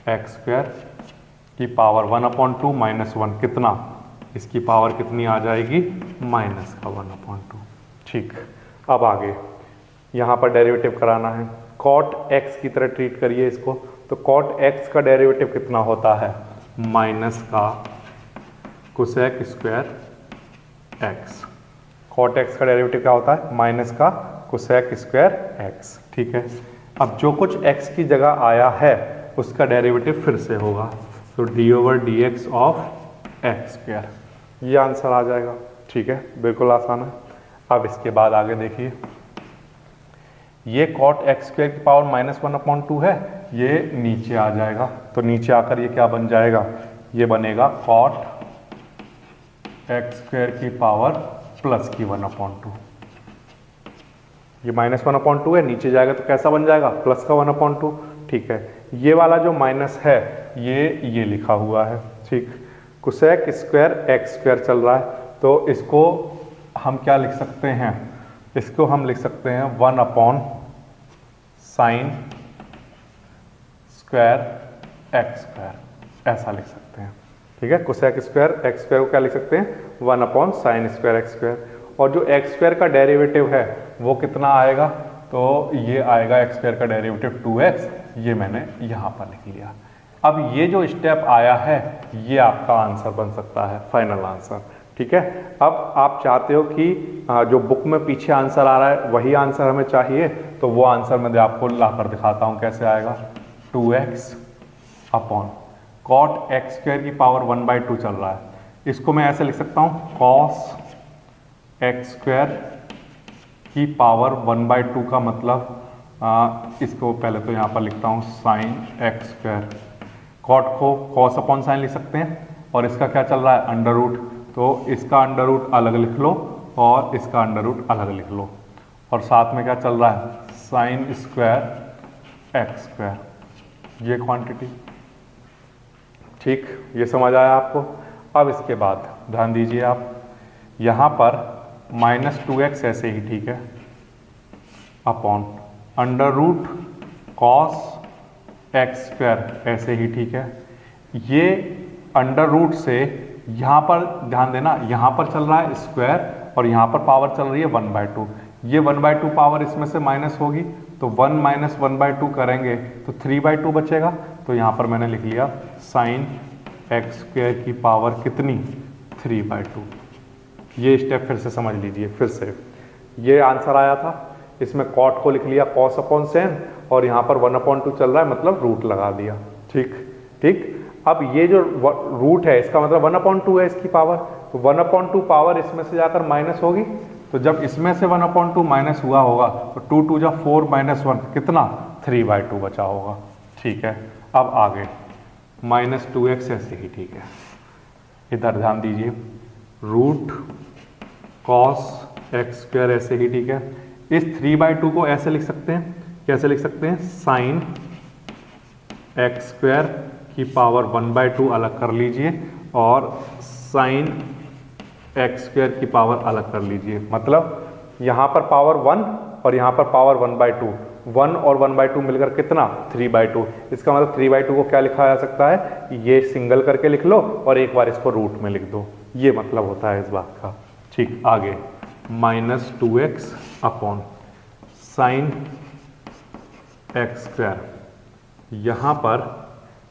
एक्स स्क्वायर की पावर 1/2 -1, कितना? इसकी पावर कितनी आ जाएगी? माइनस का 1/2। ठीक, अब आगे यहाँ पर डेरिवेटिव कराना है, कॉट एक्स की तरह ट्रीट करिए इसको। तो कॉट एक्स का डेरिवेटिव कितना होता है? माइनस का cosec square x. Cot x का डेरिवेटिव क्या होता है? माइनस का कोसेक स्क्वायर एक्स। ठीक है, अब जो कुछ एक्स की जगह आया है उसका डेरिवेटिव फिर से होगा, तो D over d x of x square, ये आंसर आ जाएगा। ठीक है, बिल्कुल आसान है। अब इसके बाद आगे देखिए, ये कॉट एक्स स्क्वायर की पावर -1/2 है, ये नीचे आ जाएगा, तो नीचे आकर ये क्या बन जाएगा? ये बनेगा कॉट एक्स स्क्वायर की पावर प्लस की 1/2। ये -1/2 है, नीचे जाएगा तो कैसा बन जाएगा? प्लस का 1/2। ठीक है, ये वाला जो माइनस है ये लिखा हुआ है। ठीक, कोसेक स्क्वायर एक्स स्क्वायर चल रहा है, तो इसको हम क्या लिख सकते हैं? इसको हम लिख सकते हैं 1/sin स्क्वायर एक्स स्क्वायर, ऐसा लिख सकते हैं। ठीक है, कोसेक स्क्वायर एक्स स्क्वायर को क्या लिख सकते हैं? 1/sin square x square. और जो एक्स स्क्वायर का डेरिवेटिव है वो कितना आएगा? तो ये आएगा एक्स स्क्वायर का डेरिवेटिव 2x, ये मैंने यहाँ पर लिख लिया। अब ये जो स्टेप आया है ये आपका आंसर बन सकता है, फाइनल आंसर। ठीक है, अब आप चाहते हो कि जो बुक में पीछे आंसर आ रहा है वही आंसर हमें चाहिए, तो वो आंसर मैं आपको ला कर दिखाता हूँ कैसे आएगा। 2x upon cot x square की पावर 1/2 चल रहा है, इसको मैं ऐसे लिख सकता हूँ कॉस एक्स स्क्वायर की पावर 1/2 का मतलब इसको पहले तो यहाँ पर लिखता हूँ साइन एक्स स्क्वायर। कॉट को कॉस अपॉन साइन लिख सकते हैं, और इसका क्या चल रहा है? अंडर रूट, तो इसका अंडर रूट अलग लिख लो और इसका अंडर रूट अलग लिख लो, और साथ में क्या चल रहा है? साइन स्क्वायर एक्स स्क्वायर, ये क्वांटिटी। ठीक, ये समझ आया आपको? अब इसके बाद ध्यान दीजिए आप, यहाँ पर -2x ऐसे ही, ठीक है, upon under root cos x square ऐसे ही, ठीक है। ये अंडर रूट से यहाँ पर ध्यान देना, यहाँ पर चल रहा है स्क्वायर और यहाँ पर पावर चल रही है 1/2। ये 1/2 पावर इसमें से माइनस होगी, तो 1 - 1/2 करेंगे तो 3/2 बचेगा। तो यहाँ पर मैंने लिख लिया साइन एक्स स्क्वायर की पावर कितनी? 3/2। ये स्टेप फिर से समझ लीजिए, फिर से ये आंसर आया था, इसमें कॉट को लिख लिया कॉस अपॉन सेन, और यहाँ पर 1/2 चल रहा है मतलब रूट लगा दिया। ठीक ठीक, अब ये जो रूट है इसका मतलब 1/2 है इसकी पावर, तो 1/2 पावर इसमें से जाकर माइनस होगी, तो जब इसमें से 1/2 माइनस हुआ होगा तो 2 2 जा 4 माइनस 1 कितना 3/2 बचा होगा। ठीक है, अब आगे -2x ऐसे ही ठीक है। इधर ध्यान दीजिए, रूट कॉस एक्स स्क्वायर ऐसे ही ठीक है। इस 3/2 को ऐसे लिख सकते हैं, कैसे लिख सकते हैं, साइन एक्स स्क्वायर की पावर 1/2 अलग कर लीजिए और साइन एक्स स्क्वायर की पावर अलग कर लीजिए। मतलब यहाँ पर पावर 1 और यहाँ पर पावर 1/2, 1 और 1/2 मिलकर कितना 3/2। इसका मतलब 3/2 को क्या लिखा जा सकता है, ये सिंगल करके लिख लो और एक बार इसको रूट में लिख दो, ये मतलब होता है इस बात का। ठीक, आगे -2x upon sine x square. यहाँ पर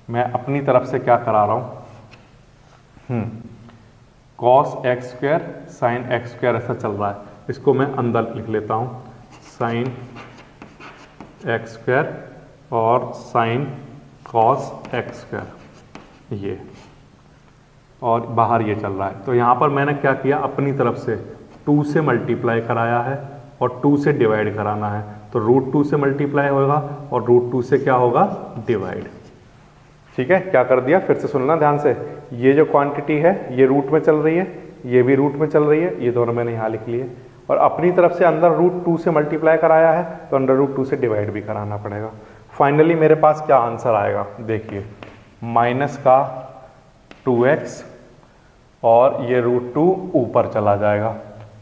मैं अपनी तरफ से क्या करा रहा हूँ, cos x square sine x square ऐसा चल रहा है, इसको मैं अंदर लिख लेता हूँ, साइन एक्स स्क्वायर और साइन कॉस एक्स स्क्वायर, ये और बाहर ये चल रहा है। तो यहाँ पर मैंने क्या किया, अपनी तरफ से 2 से मल्टीप्लाई कराया है और 2 से डिवाइड कराना है, तो √2 से मल्टीप्लाई होगा और √2 से क्या होगा, डिवाइड। ठीक है, क्या कर दिया, फिर से सुनना ध्यान से, ये जो क्वांटिटी है ये रूट में चल रही है, ये भी रूट में चल रही है, ये दोनों मैंने यहाँ लिख लिए और अपनी तरफ से अंदर √2 से मल्टीप्लाई कराया है तो अंडर √2 से डिवाइड भी कराना पड़ेगा। फाइनली मेरे पास क्या आंसर आएगा, देखिए माइनस का 2x और ये √2 ऊपर चला जाएगा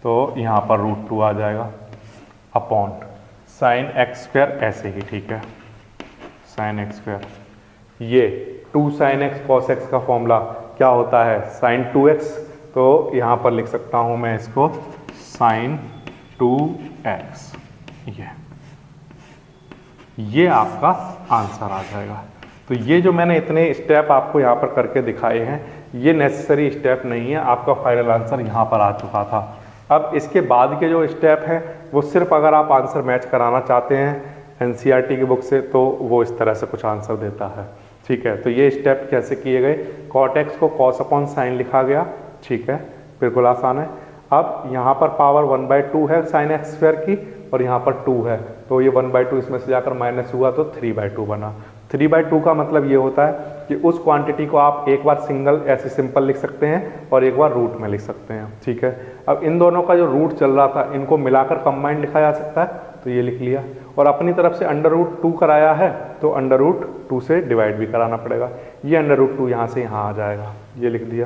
तो यहाँ पर √2 आ जाएगा अपॉन साइन एक्स स्क्वायर ऐसे ही ठीक है, साइन एक्स स्क्वायर, ये 2 साइन एक्स कॉस एक्स का फॉर्मूला क्या होता है, साइन 2x, तो यहाँ पर लिख सकता हूँ मैं इसको साइन 2x, ये आपका आंसर आ जाएगा। तो ये जो मैंने इतने स्टेप आपको यहाँ पर करके दिखाए हैं, ये नेसेसरी स्टेप नहीं है, आपका फाइनल आंसर यहाँ पर आ चुका था। अब इसके बाद के जो स्टेप हैं वो सिर्फ अगर आप आंसर मैच कराना चाहते हैं एनसीईआरटी की बुक से तो वो इस तरह से कुछ आंसर देता है। ठीक है, तो ये स्टेप कैसे किए गए, कॉट एक्स को कॉस अपॉन साइन लिखा गया, ठीक है, बिल्कुल आसान है। अब यहाँ पर पावर 1/2 है साइन एक्स स्क्वायर की और यहाँ पर 2 है, तो ये 1/2 इसमें से जाकर माइनस हुआ तो 3/2 बना। 3/2 का मतलब ये होता है कि उस क्वांटिटी को आप एक बार सिंगल ऐसे सिंपल लिख सकते हैं और एक बार रूट में लिख सकते हैं। ठीक है, अब इन दोनों का जो रूट चल रहा था इनको मिलाकर कंबाइंड लिखा जा सकता है, तो ये लिख लिया और अपनी तरफ से अंडर√2 कराया है तो अंडर√2 से डिवाइड भी कराना पड़ेगा, ये अंडर√2 यहाँ से यहाँ आ जाएगा, ये लिख दिया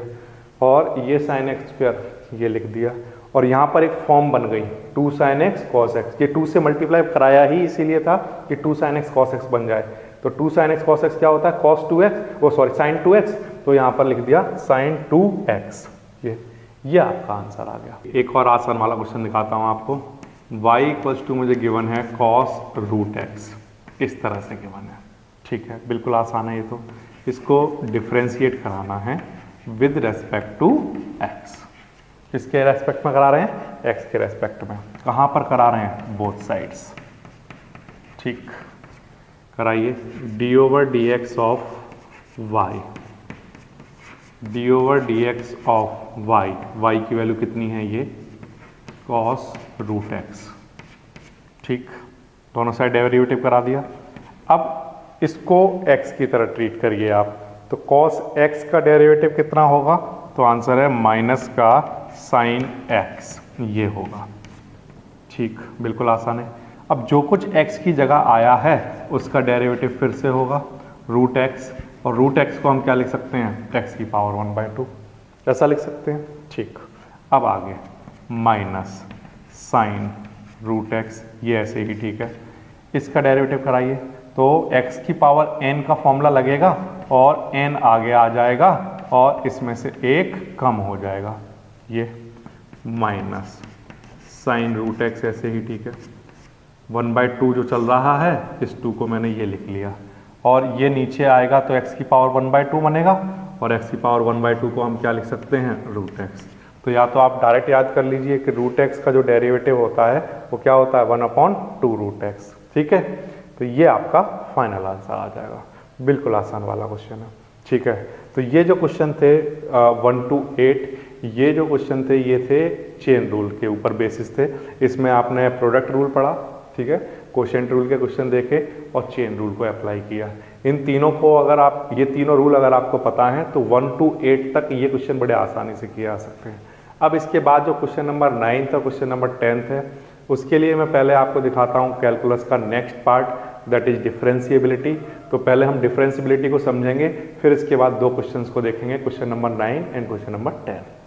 और ये साइन एक्स स्क्वायर ये लिख दिया और यहाँ पर एक फॉर्म बन गई 2 साइन एक्स कॉस एक्स, ये 2 से मल्टीप्लाई कराया ही इसीलिए था कि 2 साइन एक्स कॉस एक्स बन जाए, तो 2 साइन एक्स कॉस एक्स क्या होता है, कॉस 2x, वो सॉरी साइन 2x, तो यहाँ पर लिख दिया साइन 2x, ये आपका आंसर आ गया। एक और आसान वाला क्वेश्चन दिखाता हूँ आपको, y = मुझे गिवन है cos √x, इस तरह से गिवन है। ठीक है, बिल्कुल आसान है ये, तो इसको डिफ्रेंशिएट कराना है विद रेस्पेक्ट टू x। किसके रेस्पेक्ट में करा रहे हैं, x के रेस्पेक्ट में। कहाँ पर करा रहे हैं, बोथ साइड्स। ठीक, कराइए, d/dx of y, d/dx of y, y की वैल्यू कितनी है, ये cos √x। ठीक, दोनों साइड डेरिवेटिव करा दिया। अब इसको x की तरह ट्रीट करिए आप, तो cos x का डेरिवेटिव कितना होगा, तो आंसर है माइनस का साइन x, ये होगा। ठीक, बिल्कुल आसान है। अब जो कुछ x की जगह आया है उसका डेरिवेटिव फिर से होगा √x, और √x को हम क्या लिख सकते हैं, x की पावर 1/2, ऐसा लिख सकते हैं। ठीक, अब आगे माइनस साइन √x, ये ऐसे ही ठीक है, इसका डेरिवेटिव कराइए तो x की पावर n का फॉर्मूला लगेगा और n आगे आ जाएगा और इसमें से एक कम हो जाएगा, ये माइनस साइन √x ऐसे ही ठीक है, 1/2 जो चल रहा है इस 2 को मैंने ये लिख लिया और ये नीचे आएगा तो x की पावर 1/2 बनेगा और x की पावर 1/2 को हम क्या लिख सकते हैं, √x। तो या तो आप डायरेक्ट याद कर लीजिए कि √x का जो डेरिवेटिव होता है वो क्या होता है, 1/2 √x। ठीक है, तो ये आपका फाइनल आंसर आ जाएगा। बिल्कुल आसान वाला क्वेश्चन है। ठीक है, तो ये जो क्वेश्चन थे 1 to 8, ये जो क्वेश्चन थे ये थे चेन रूल के ऊपर बेसिस थे। इसमें आपने प्रोडक्ट रूल पढ़ा, ठीक है, क्वोशिएंट रूल के क्वेश्चन देखे और चेन रूल को अप्लाई किया। इन तीनों को अगर आप, ये तीनों रूल अगर आपको पता है तो 1 to 8 तक ये क्वेश्चन बड़े आसानी से किए जा सकते हैं। अब इसके बाद जो क्वेश्चन नंबर 9 और क्वेश्चन नंबर 10 है, उसके लिए मैं पहले आपको दिखाता हूँ कैलकुलस का next part, that is differentiability. तो पहले हम डिफरेंशिएबिलिटी को समझेंगे, फिर इसके बाद दो क्वेश्चंस को देखेंगे, question number 9 and question number 10।